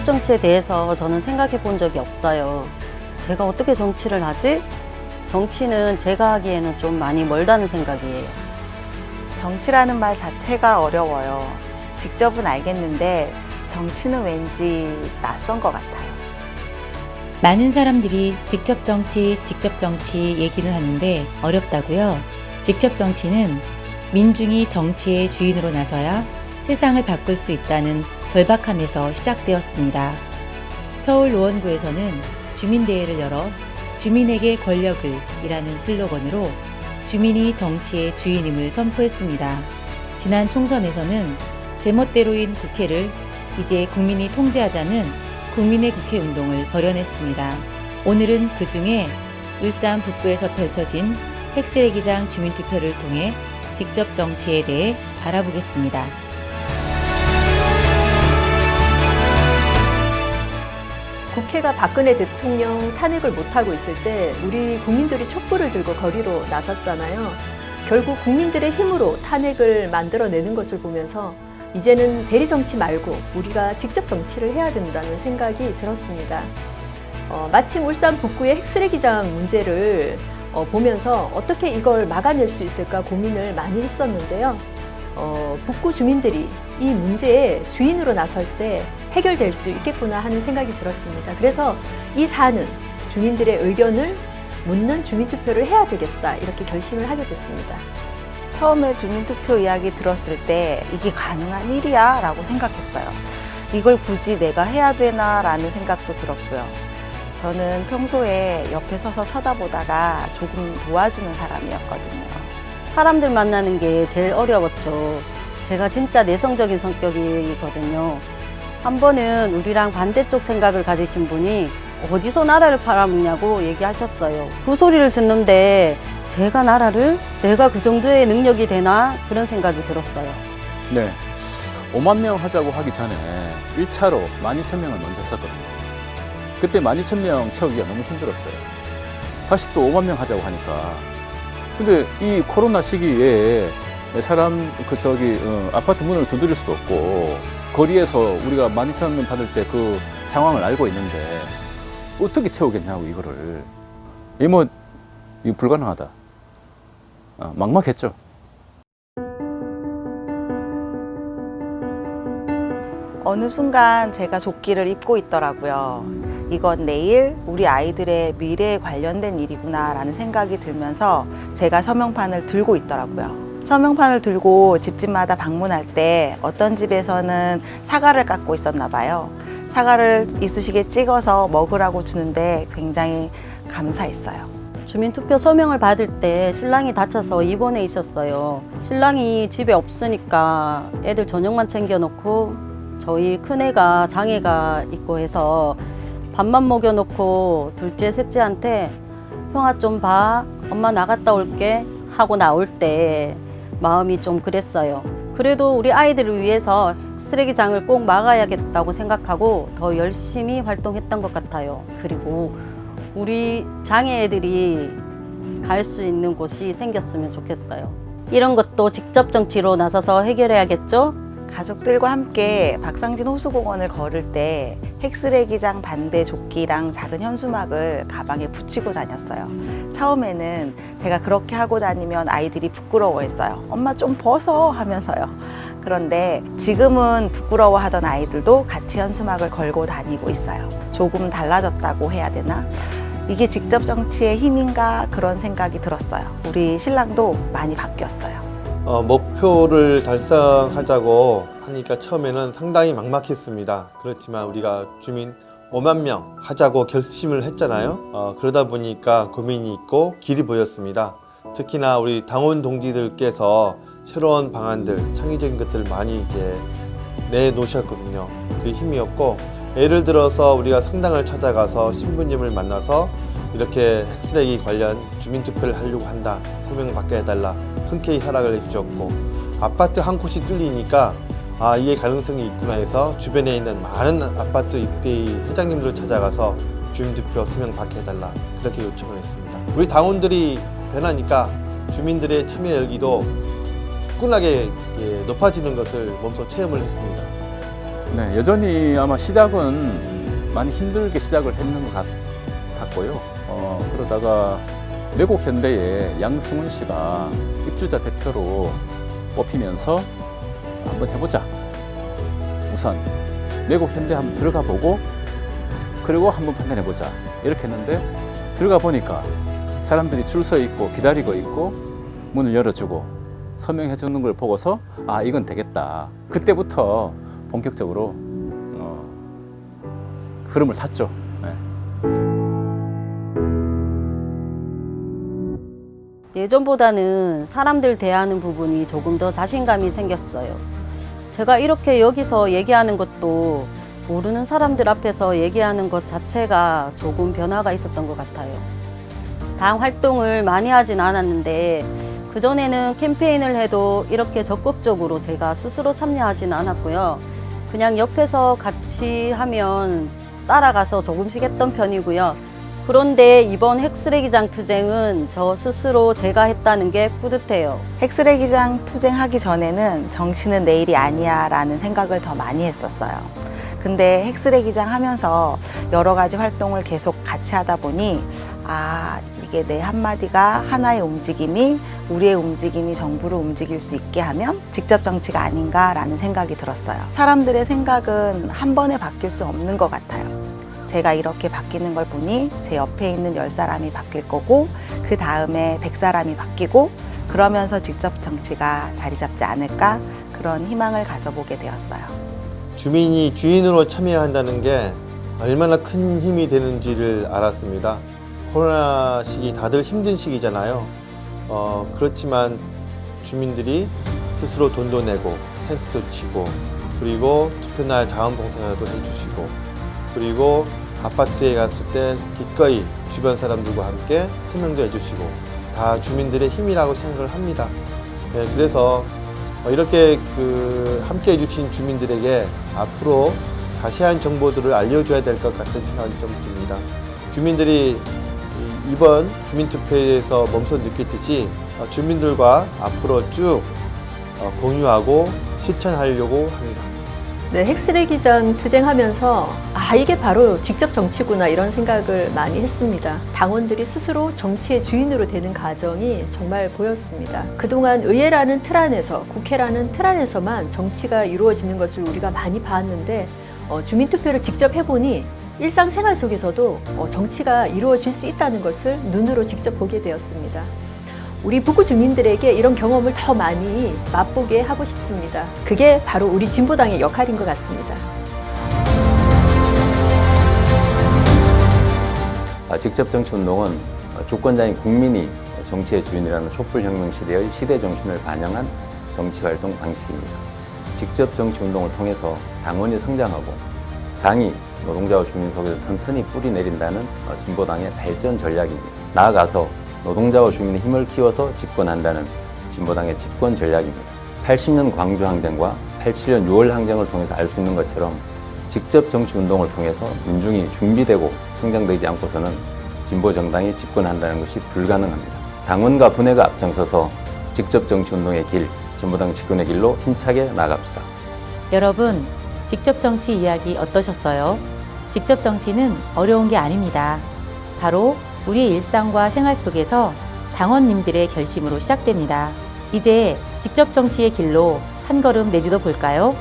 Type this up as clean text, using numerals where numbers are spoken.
정치에 대해서 저는 생각해 본 적이 없어요. 제가 어떻게 정치를 하지? 정치는 제가 하기에는 좀 많이 멀다는 생각이에요. 정치라는 말 자체가 어려워요. 직접은 알겠는데 정치는 왠지 낯선 것 같아요. 많은 사람들이 직접 정치 얘기는 하는데 어렵다고요? 직접 정치는 민중이 정치의 주인으로 나서야 세상을 바꿀 수 있다는 절박함에서 시작되었습니다. 서울 노원구에서는 주민대회를 열어 주민에게 권력을 이라는 슬로건으로 주민이 정치의 주인임을 선포했습니다. 지난 총선에서는 제멋대로인 국회를 이제 국민이 통제하자는 국민의 국회 운동을 벌여냈습니다. 오늘은 그 중에 울산 북구에서 펼쳐진 핵쓰레기장 주민투표를 통해 직접 정치에 대해 바라보겠습니다. 국회가 박근혜 대통령 탄핵을 못하고 있을 때 우리 국민들이 촛불을 들고 거리로 나섰잖아요. 결국 국민들의 힘으로 탄핵을 만들어내는 것을 보면서 이제는 대리 정치 말고 우리가 직접 정치를 해야 된다는 생각이 들었습니다. 마침 울산 북구의 핵쓰레기장 문제를 보면서 어떻게 이걸 막아낼 수 있을까 고민을 많이 했었는데요. 북구 주민들이 이 문제의 주인으로 나설 때 해결될 수 있겠구나 하는 생각이 들었습니다. 그래서 이 사안은 주민들의 의견을 묻는 주민투표를 해야 되겠다 이렇게 결심을 하게 됐습니다. 처음에 주민투표 이야기 들었을 때 이게 가능한 일이야 라고 생각했어요. 이걸 굳이 내가 해야 되나 라는 생각도 들었고요. 저는 평소에 옆에 서서 쳐다보다가 조금 도와주는 사람이었거든요. 사람들 만나는 게 제일 어려웠죠. 제가 진짜 내성적인 성격이거든요. 한 번은 우리랑 반대쪽 생각을 가지신 분이 어디서 나라를 팔아먹냐고 얘기하셨어요. 그 소리를 듣는데 제가 내가 그 정도의 능력이 되나 그런 생각이 들었어요. 네, 5만 명 하자고 하기 전에 1차로 12,000명을 먼저 했었거든요. 그때 12,000명 채우기가 너무 힘들었어요. 다시 또 5만 명 하자고 하니까. 근데 이 코로나 시기에 사람 아파트 문을 두드릴 수도 없고 거리에서 우리가 12,000명 받을 때 그 상황을 알고 있는데 어떻게 채우겠냐고 이거를. 이거 불가능하다. 막막했죠. 어느 순간 제가 조끼를 입고 있더라고요. 이건 내일 우리 아이들의 미래에 관련된 일이구나 라는 생각이 들면서 제가 서명판을 들고 있더라고요. 서명판을 들고 집집마다 방문할 때 어떤 집에서는 사과를 깎고 있었나 봐요. 사과를 이쑤시개에 찍어서 먹으라고 주는데 굉장히 감사했어요. 주민투표 서명을 받을 때 신랑이 다쳐서 입원해 있었어요. 신랑이 집에 없으니까 애들 저녁만 챙겨놓고 저희 큰애가 장애가 있고 해서 밥만 먹여놓고 둘째, 셋째한테 형아 좀 봐, 엄마 나갔다 올게 하고 나올 때 마음이 좀 그랬어요. 그래도 우리 아이들을 위해서 쓰레기장을 꼭 막아야겠다고 생각하고 더 열심히 활동했던 것 같아요. 그리고 우리 장애애들이 갈 수 있는 곳이 생겼으면 좋겠어요. 이런 것도 직접 정치로 나서서 해결해야겠죠? 가족들과 함께 박상진 호수공원을 걸을 때 핵쓰레기장 반대 조끼랑 작은 현수막을 가방에 붙이고 다녔어요. 처음에는 제가 그렇게 하고 다니면 아이들이 부끄러워했어요. 엄마 좀 벗어 하면서요. 그런데 지금은 부끄러워하던 아이들도 같이 현수막을 걸고 다니고 있어요. 조금 달라졌다고 해야 되나? 이게 직접 정치의 힘인가 그런 생각이 들었어요. 우리 신랑도 많이 바뀌었어요. 목표를 달성하자고 하니까 처음에는 상당히 막막했습니다. 그렇지만 우리가 주민 5만 명 하자고 결심을 했잖아요. 그러다 보니까 고민이 있고 길이 보였습니다. 특히나 우리 당원 동지들께서 새로운 방안들, 창의적인 것들을 많이 이제 내놓으셨거든요. 그게 힘이었고, 예를 들어서 우리가 성당을 찾아가서 신부님을 만나서 이렇게 핵쓰레기 관련 주민투표를 하려고 한다, 서명받게 해달라 흔쾌히 허락을 해주셨고, 아파트 한 곳이 뚫리니까 이게 가능성이 있구나 해서 주변에 있는 많은 아파트 입대의 회장님들을 찾아가서 주민투표 서명받게 해달라 그렇게 요청을 했습니다. 우리 당원들이 변하니까 주민들의 참여 열기도 굳건하게 높아지는 것을 몸소 체험을 했습니다. 네, 여전히 아마 시작은 많이 힘들게 시작을 했는 것 같고요. 그러다가 매곡 현대에 양승훈 씨가 입주자 대표로 뽑히면서 한번 해보자. 우선 매곡 현대 한번 들어가 보고 그리고 한번 판단해보자. 이렇게 했는데 들어가 보니까 사람들이 줄 서 있고 기다리고 있고 문을 열어주고 서명해 주는 걸 보고서 아, 이건 되겠다. 그때부터 본격적으로 흐름을 탔죠. 네. 예전보다는 사람들 대하는 부분이 조금 더 자신감이 생겼어요. 제가 이렇게 여기서 얘기하는 것도 모르는 사람들 앞에서 얘기하는 것 자체가 조금 변화가 있었던 것 같아요. 당 활동을 많이 하진 않았는데 그전에는 캠페인을 해도 이렇게 적극적으로 제가 스스로 참여하진 않았고요. 그냥 옆에서 같이 하면 따라가서 조금씩 했던 편이고요. 그런데 이번 핵쓰레기장 투쟁은 저 스스로 제가 했다는 게 뿌듯해요. 핵쓰레기장 투쟁하기 전에는 정치는 내일이 아니야 라는 생각을 더 많이 했었어요. 근데 핵쓰레기장 하면서 여러 가지 활동을 계속 같이 하다 보니 아, 이게 내 한마디가 하나의 움직임이 우리의 움직임이 정부를 움직일 수 있게 하면 직접 정치가 아닌가라는 생각이 들었어요. 사람들의 생각은 한 번에 바뀔 수 없는 것 같아요. 제가 이렇게 바뀌는 걸 보니 제 옆에 있는 10사람이 바뀔 거고 그 다음에 100사람이 바뀌고 그러면서 직접 정치가 자리 잡지 않을까 그런 희망을 가져보게 되었어요. 주민이 주인으로 참여한다는 게 얼마나 큰 힘이 되는지를 알았습니다. 코로나 시기 다들 힘든 시기잖아요. 그렇지만 주민들이 스스로 돈도 내고 텐트도 치고 그리고 투표날 자원봉사도 해주시고 그리고 아파트에 갔을 때 기꺼이 주변 사람들과 함께 설명도 해주시고 다 주민들의 힘이라고 생각을 합니다. 네, 그래서 이렇게 함께 해주신 주민들에게 앞으로 자세한 정보들을 알려줘야 될 것 같은 생각이 좀 듭니다. 주민들이 이번 주민투표에서 몸소 느꼈듯이 주민들과 앞으로 쭉 공유하고 실천하려고 합니다. 네, 핵쓰레기장 투쟁하면서 아, 이게 바로 직접 정치구나 이런 생각을 많이 했습니다. 당원들이 스스로 정치의 주인으로 되는 과정이 정말 보였습니다. 그동안 의회라는 틀 안에서, 국회라는 틀 안에서만 정치가 이루어지는 것을 우리가 많이 봤는데 주민투표를 직접 해보니 일상생활 속에서도 정치가 이루어질 수 있다는 것을 눈으로 직접 보게 되었습니다. 우리 북구 주민들에게 이런 경험을 더 많이 맛보게 하고 싶습니다. 그게 바로 우리 진보당의 역할인 것 같습니다. 직접 정치 운동은 주권자인 국민이 정치의 주인이라는 촛불혁명 시대의 시대 정신을 반영한 정치 활동 방식입니다. 직접 정치 운동을 통해서 당원이 성장하고 당이 노동자와 주민 속에서 튼튼히 뿌리 내린다는 진보당의 발전 전략입니다. 나아가서 노동자와 주민의 힘을 키워서 집권한다는 진보당의 집권 전략입니다. 80년 광주항쟁과 87년 6월 항쟁을 통해서 알 수 있는 것처럼 직접 정치 운동을 통해서 민중이 준비되고 성장되지 않고서는 진보 정당이 집권한다는 것이 불가능합니다. 당원과 분회가 앞장서서 직접 정치 운동의 길, 진보당 집권의 길로 힘차게 나아갑시다. 여러분, 직접 정치 이야기 어떠셨어요? 직접 정치는 어려운 게 아닙니다. 바로 우리의 일상과 생활 속에서 당원님들의 결심으로 시작됩니다. 이제 직접 정치의 길로 한 걸음 내딛어 볼까요?